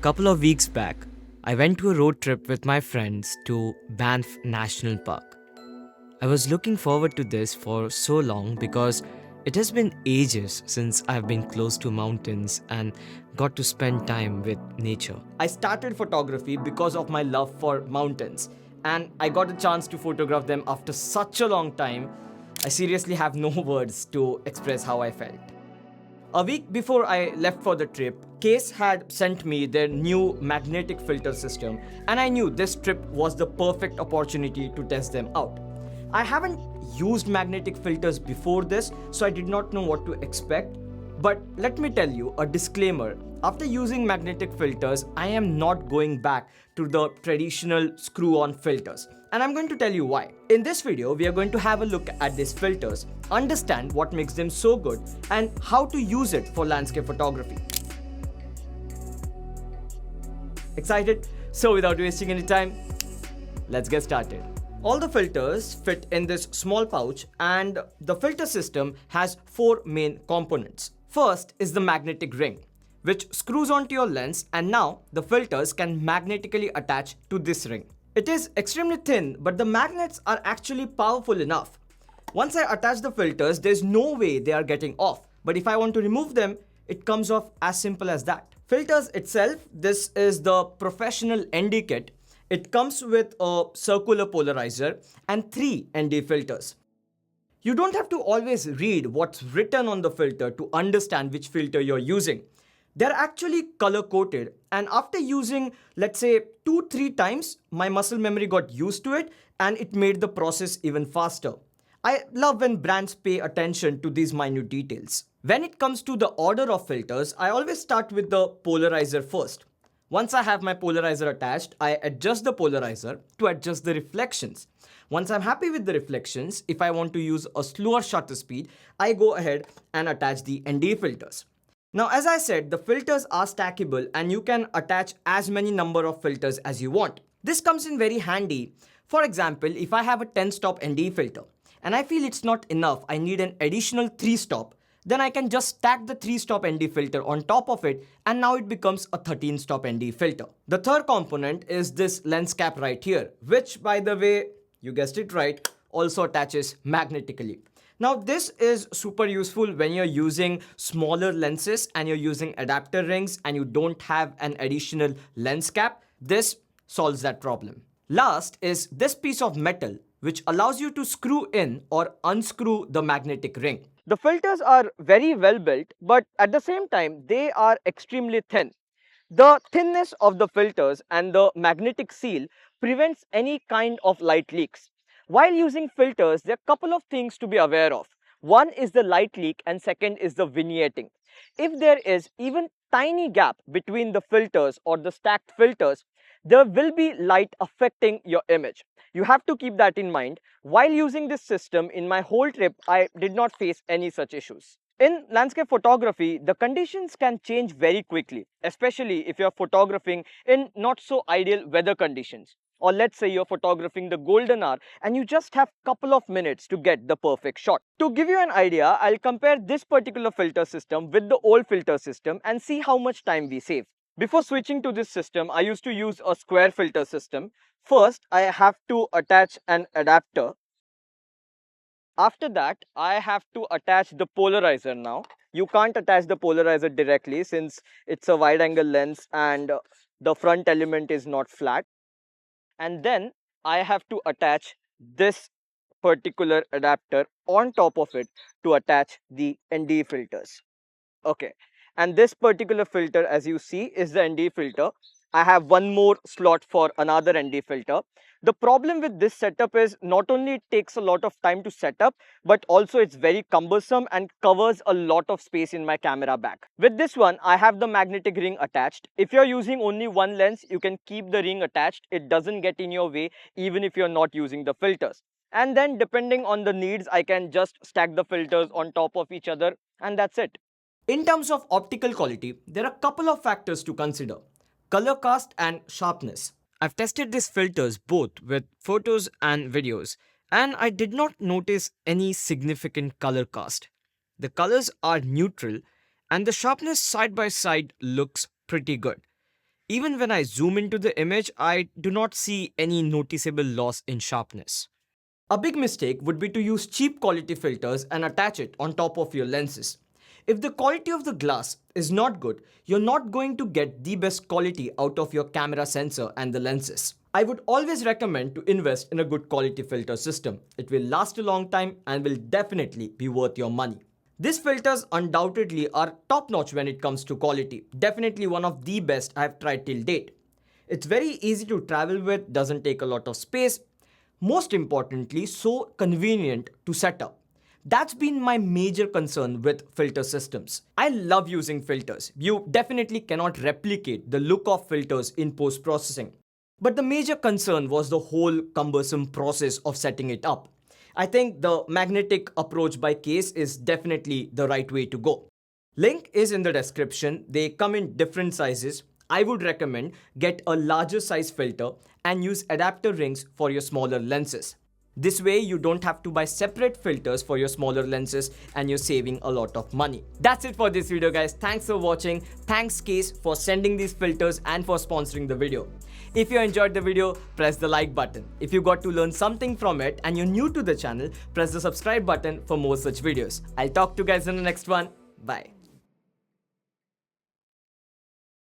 Couple of weeks back, I went to a road trip with my friends to Banff National Park. I was looking forward to this for so long because it has been ages since I've been close to mountains and got to spend time with nature. I started photography because of my love for mountains, and I got a chance to photograph them after such a long time. I seriously have no words to express how I felt. A week before I left for the trip, Case had sent me their new magnetic filter system, and I knew this trip was the perfect opportunity to test them out. I haven't used magnetic filters before this, so I did not know what to expect. But let me tell you a disclaimer. After using magnetic filters, I am not going back to the traditional screw-on filters. And I'm going to tell you why. In this video, we are going to have a look at these filters, understand what makes them so good, and how to use it for landscape photography. Excited? So without wasting any time, let's get started. All the filters fit in this small pouch, and the filter system has four main components. First is the magnetic ring, which screws onto your lens, and now the filters can magnetically attach to this ring. It is extremely thin, but the magnets are actually powerful enough. Once I attach the filters, there's no way they are getting off. But if I want to remove them, it comes off as simple as that. Filters itself, this is the professional ND kit. It comes with a circular polarizer and 3 ND filters. You don't have to always read what's written on the filter to understand which filter you're using. They're actually color coded, and after using, let's say, 2-3 times, my muscle memory got used to it and it made the process even faster. I love when brands pay attention to these minute details. When it comes to the order of filters, I always start with the polarizer first. Once I have my polarizer attached, I adjust the polarizer to adjust the reflections. Once I'm happy with the reflections, if I want to use a slower shutter speed, I go ahead and attach the ND filters. Now, as I said, the filters are stackable and you can attach as many number of filters as you want. This comes in very handy. For example, if I have a 10-stop ND filter and I feel it's not enough, I need an additional 3-stop, then I can just stack the 3-stop ND filter on top of it, and now it becomes a 13-stop ND filter. The third component is this lens cap right here, which, by the way, you guessed it right, also attaches magnetically. Now this is super useful when you're using smaller lenses and you're using adapter rings and you don't have an additional lens cap. This solves that problem. Last is this piece of metal, which allows you to screw in or unscrew the magnetic ring. The filters are very well built, but at the same time, they are extremely thin. The thinness of the filters and the magnetic seal prevents any kind of light leaks. While using filters, there are a couple of things to be aware of. One is the light leak and second is the vignetting. If there is even tiny gap between the filters or the stacked filters, there will be light affecting your image. You have to keep that in mind. While using this system in my whole trip, I did not face any such issues. In landscape photography, the conditions can change very quickly, especially if you're photographing in not so ideal weather conditions. Or let's say you're photographing the golden hour and you just have couple of minutes to get the perfect shot. To give you an idea, I'll compare this particular filter system with the old filter system and see how much time we save. Before switching to this system, I used to use a square filter system. First, I have to attach an adapter. After that, I have to attach the polarizer now. You can't attach the polarizer directly since it's a wide angle lens and the front element is not flat. And then I have to attach this particular adapter on top of it to attach the ND filters. Okay, and this particular filter, as you see, is the ND filter. I have one more slot for another ND filter. The problem with this setup is not only it takes a lot of time to set up, but also it's very cumbersome and covers a lot of space in my camera bag. With this one, I have the magnetic ring attached. If you're using only one lens, you can keep the ring attached. It doesn't get in your way even if you're not using the filters. And then depending on the needs, I can just stack the filters on top of each other, and that's it. In terms of optical quality, there are a couple of factors to consider: color cast and sharpness. I've tested these filters both with photos and videos, and I did not notice any significant color cast. The colors are neutral and the sharpness side by side looks pretty good. Even when I zoom into the image, I do not see any noticeable loss in sharpness. A big mistake would be to use cheap quality filters and attach it on top of your lenses. If the quality of the glass is not good, you're not going to get the best quality out of your camera sensor and the lenses. I would always recommend to invest in a good quality filter system. It will last a long time and will definitely be worth your money. These filters undoubtedly are top notch when it comes to quality. Definitely one of the best I've tried till date. It's very easy to travel with, doesn't take a lot of space. Most importantly, so convenient to set up. That's been my major concern with filter systems. I love using filters. You definitely cannot replicate the look of filters in post-processing. But the major concern was the whole cumbersome process of setting it up. I think the magnetic approach by Case is definitely the right way to go. Link is in the description. They come in different sizes. I would recommend get a larger size filter and use adapter rings for your smaller lenses. This way you don't have to buy separate filters for your smaller lenses and you're saving a lot of money. That's it for this video, guys. Thanks for watching. Thanks Case for sending these filters and for sponsoring the video. If you enjoyed the video, press the like button. If you got to learn something from it and you're new to the channel, press the subscribe button for more such videos. I'll talk to you guys in the next one. Bye.